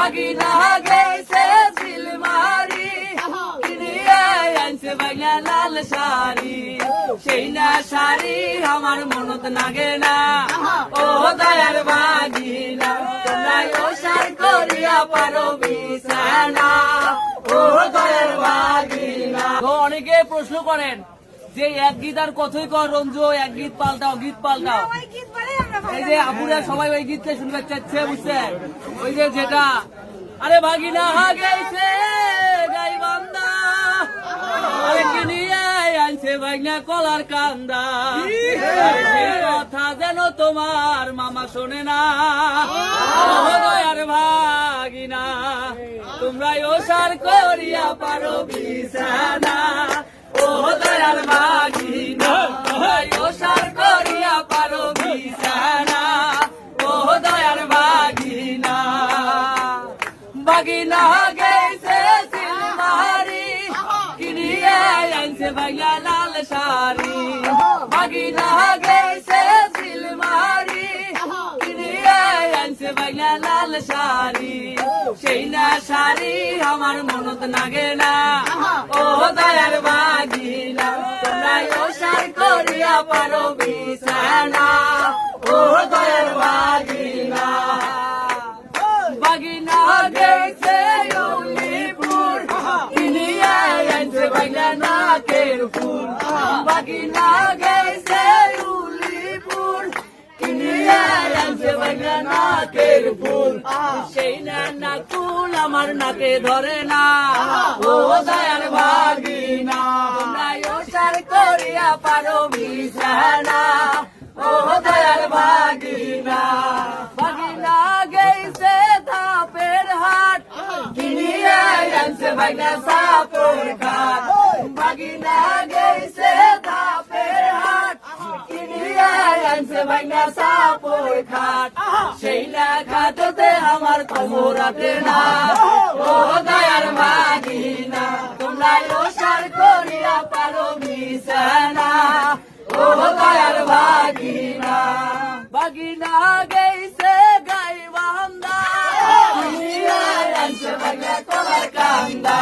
বাগিনা গেছে সিলমারি কিনিয়ে আনছে বাইনা লাল শাড়ি সেই না শাড়ি আমার মনত লাগে না ও দয়ার বাগিনা তোমরা ওসার করিয়া পারো বিছানা ও দয়ার বাগিনা। অনেকে প্রশ্ন করেন যে এক গীত আর কতই কর রঞ্জু, এক গীত পাল্টাও গীত পাল্টাও। এই যে আপুরা সবাই ওই গীতটা শুনতে চাচ্ছে বুঝছেন, ওই যে যেটা আরে ভাগিনা গেছে গাইবান্ধা আরে কিনিয়ে আনছে ভাগনা কলার কান্দা সেই কথা যেন তোমার মামা শোনে না ও দয়ার ভাগিনা তোমরা ওসার করিয়া পারো বিছানা ও দয়ার ভাগিনা তোমরা ওসার করিয়া পারো বিছানা ও দয়ার ভাগিনা। বাগিনা গেছে সিলমারি কিনিয়ে আনছে বাইনা লাল শাড়ি বাগিনা গেছে সিলমারি কিনিয়ে আনছে বাইনা লাল শাড়ি সেই না শাড়ি আমার মনত লাগে না ও দয়ার বাগিনা তোমরা ওসার করিয়া পারো বিছানা ও দয়ার বাগিনা। বাগিনা গেছে উলিপুর কিনিয়ে আনছে বাইনা নাকের ফুল বাগিনা গেছে উলিপুর কিনিয়ে আনছে বাইনা নাকের ফুল সেই না নাকুল আমার নাকে ধরে না ও দয়ার বাগিনা তোমরা ওসার করিয়া পারো বিছানা ও দয়ার বাগিনা। বাগিনা গেছে ধাপের হাট কিনিয়ে আনছে বাইনা সাপের ঘাট বাগিনা গেছে ধাপের হাট কিনিয়ে আনছে বাইনা সাপের ঘাট সেই না ঘাটতে আমার কোমরাতে না ও দয়ার বাগিনা তোমরা ওসার করিয়া পারো বিছানা ও দয়ার বাগিনা। বাগিনা গেছে গাইবান্ধা কিনিয়ে আনছে বাইনা কলার কান্দা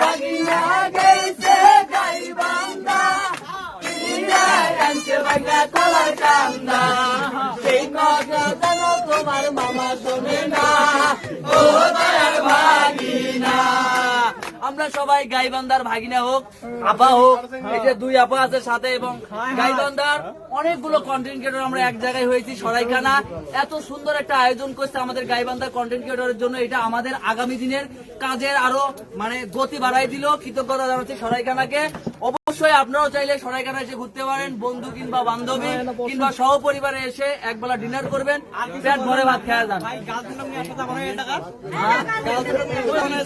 বাগিনা গেছে গাইবান্ধা কিনিয়ে আনছে বাইনা কলার কান্দা সেই কথা যেন তোমার মামা শোনে না ও দয়ার বাগিনা। আমরা সবাই গাইবান্ধার ভাগিনা হোক আপা হোক এই যে দুই আপা আছে সাথে এবং গাইবান্ধার অনেকগুলো কন্টেন্ট ক্রিয়েটর আমরা এক জায়গায় হয়েছি সরাইখানা এত সুন্দর একটা আয়োজন করছে আমাদের গাইবান্ধার কন্টেন্ট ক্রিয়েটরের জন্য এটা আমাদের আগামী দিনের কাজের আরো মানে গতি বাড়াই দিল কৃতজ্ঞতা জানাচ্ছি সরাইখানাকে। অবশ্যই আপনারাও চাইলে সরাইখানা এসে ঘুরতে পারেন বন্ধু কিংবা বান্ধবী কিংবা সহপরিবারে এসে একবেলা ডিনার করবেন পেট ভরে ভাত খাওয়া যান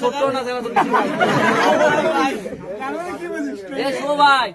ছোট্ট না ভাই